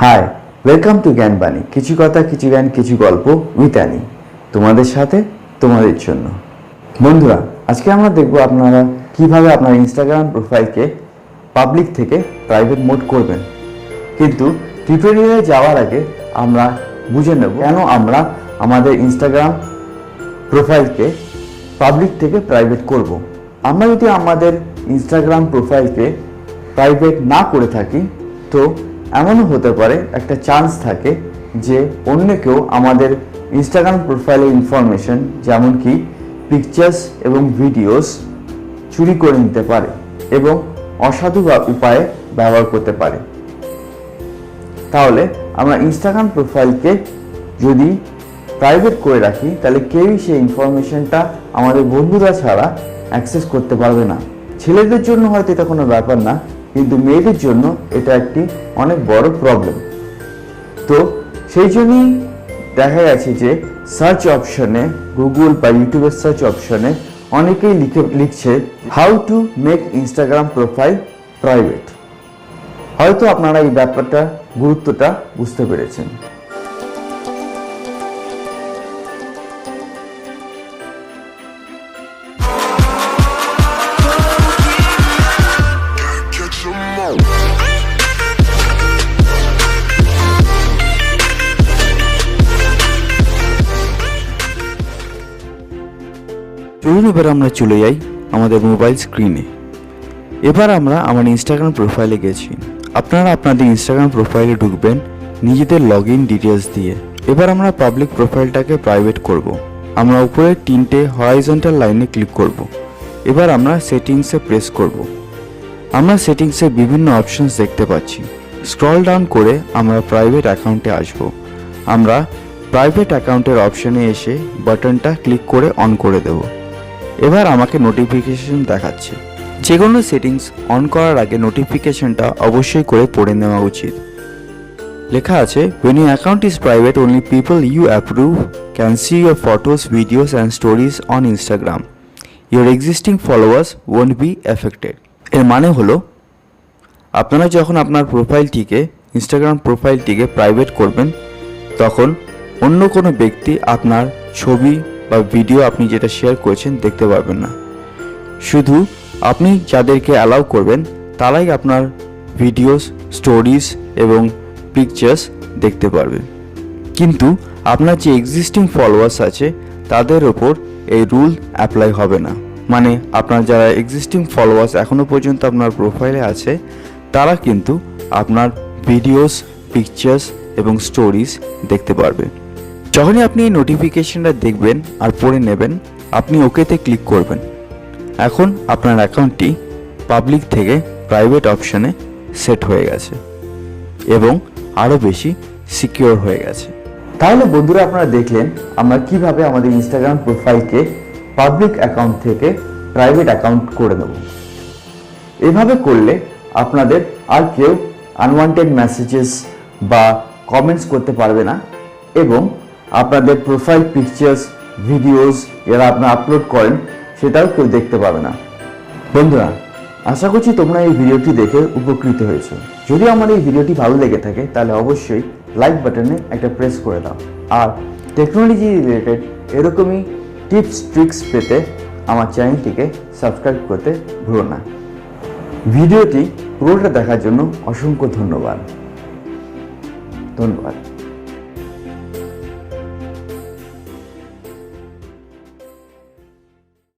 High, welcome to জ্ঞানবাণী। কিছু কথা, কিছু জ্ঞান, কিছু গল্প উইথ অ্যানি, তোমাদের সাথে, তোমাদের জন্য। বন্ধুরা, আজকে আমরা দেখব আপনারা কিভাবে আপনার ইনস্টাগ্রাম প্রোফাইলকে পাবলিক থেকে প্রাইভেট মোড করবেন। কিন্তু টিউটোরিয়ালে যাওয়ার আগে আমরা বুঝে নেব কেন আমরা আমাদের ইনস্টাগ্রাম প্রোফাইলকে পাবলিক থেকে প্রাইভেট করব। আমরা যদি আমাদের ইনস্টাগ্রাম প্রোফাইলকে প্রাইভেট না করে থাকি, তো এমনও হতে পারে, একটা চান্স থাকে যে অন্য কেউ আমাদের ইনস্টাগ্রাম প্রোফাইলের ইনফরমেশন, যেমন কি পিকচার্স এবং ভিডিওস চুরি করে নিতে পারে এবং অসাধু উপায়ে ব্যবহার করতে পারে। তাহলে আমরা ইনস্টাগ্রাম প্রোফাইলকে যদি প্রাইভেট করে রাখি, তাহলে কেউই সেই ইনফরমেশনটা আমাদের বন্ধুরা ছাড়া অ্যাক্সেস করতে পারবে না। ছেলেদের জন্য হয়তো এটা কোনো ব্যাপার না, কিন্তু মেয়েদের জন্য এটা একটি অনেক বড় প্রবলেম। তো সেই জন্যই দেখা গেছে যে সার্চ অপশনে, গুগল বা ইউটিউবের সার্চ অপশনে অনেকেই লিখছে how to make Instagram profile private. হয়তো আপনারা এই ব্যাপারটা গুরুত্বটা বুঝতে পেরেছেন। চলুন এবার আমরা চলে যাই আমাদের মোবাইল স্ক্রিনে। এবার আমরা আমার ইনস্টাগ্রাম প্রোফাইলে গেছি। আপনারা আপনাদের ইনস্টাগ্রাম প্রোফাইলে ঢুকবেন নিজেদের লগ ইন ডিটেলস দিয়ে। এবার আমরা পাবলিক প্রোফাইলটাকে প্রাইভেট করব। আমরা উপরে তিনটে হরাইজন্টাল লাইনে ক্লিক করব। এবার আমরা সেটিংসে প্রেস করব। আমরা সেটিংসে বিভিন্ন অপশনস দেখতে পাচ্ছি। স্ক্রল ডাউন করে আমরা প্রাইভেট অ্যাকাউন্টে আসব। আমরা প্রাইভেট অ্যাকাউন্টের অপশনে এসে বাটনটা ক্লিক করে অন করে দেব। এবার আমাকে নোটিফিকেশন দেখাচ্ছে। যে কোনো সেটিংস অন করার আগে নোটিফিকেশনটা অবশ্যই করে পড়ে নেওয়া উচিত। লেখা আছে, when your account is private, only people you approve can see your photos, videos and stories on Instagram. Your existing followers won't be affected. এর মানে হলো, আপনারা যখন আপনার প্রোফাইলটিকে, ইনস্টাগ্রাম প্রোফাইলটিকে প্রাইভেট করবেন, তখন অন্য কোনো ব্যক্তি আপনার ছবি বা ভিডিও আপনি যেটা শেয়ার করেছেন দেখতে পারবেন না। শুধু আপনি যাদেরকে অ্যালাউ করবেন তারাই আপনার ভিডিওস, স্টোরিজ এবং পিকচার্স দেখতে পারবে। কিন্তু আপনার যে এক্সিস্টিং ফলোয়ার্স আছে তাদের ওপর এই রুল অ্যাপ্লাই হবে না। মানে আপনার যারা এক্সিস্টিং ফলোয়ার্স এখনও পর্যন্ত আপনার প্রোফাইলে আছে, তারা কিন্তু আপনার ভিডিওস, পিকচার্স এবং স্টোরিজ দেখতে পারবে। যখনই আপনি এই নোটিফিকেশনটা দেখবেন আর পড়ে নেবেন, আপনি ওকেতে ক্লিক করবেন। এখন আপনার অ্যাকাউন্টটি পাবলিক থেকে প্রাইভেট অপশনে সেট হয়ে গেছে এবং আরও বেশি সিকিউর হয়ে গেছে। তাহলে বন্ধুরা, আপনারা দেখলেন আমরা কিভাবে আমাদের ইনস্টাগ্রাম প্রোফাইলকে পাবলিক অ্যাকাউন্ট থেকে প্রাইভেট অ্যাকাউন্ট করে দেব। এভাবে করলে আপনাদের আর কেউ আনওয়ান্টেড মেসেজেস বা কমেন্টস করতে পারবে না এবং আপনাদের প্রোফাইল পিকচার্স, ভিডিওস যারা আপনারা আপলোড করেন সেটাও কেউ দেখতে পাবে না। বন্ধুরা, আশা করছি তোমরা এই ভিডিওটি দেখে উপকৃত হয়েছো। যদি আমার এই ভিডিওটি ভালো লেগে থাকে তাহলে অবশ্যই লাইক বাটনে একটা প্রেস করে দাও। আর টেকনোলজি রিলেটেড এরকমই টিপস ট্রিক্স পেতে আমার চ্যানেলটিকে সাবস্ক্রাইব করতে ভুলো না। ভিডিওটি পুরোটা দেখার জন্য অসংখ্য ধন্যবাদ।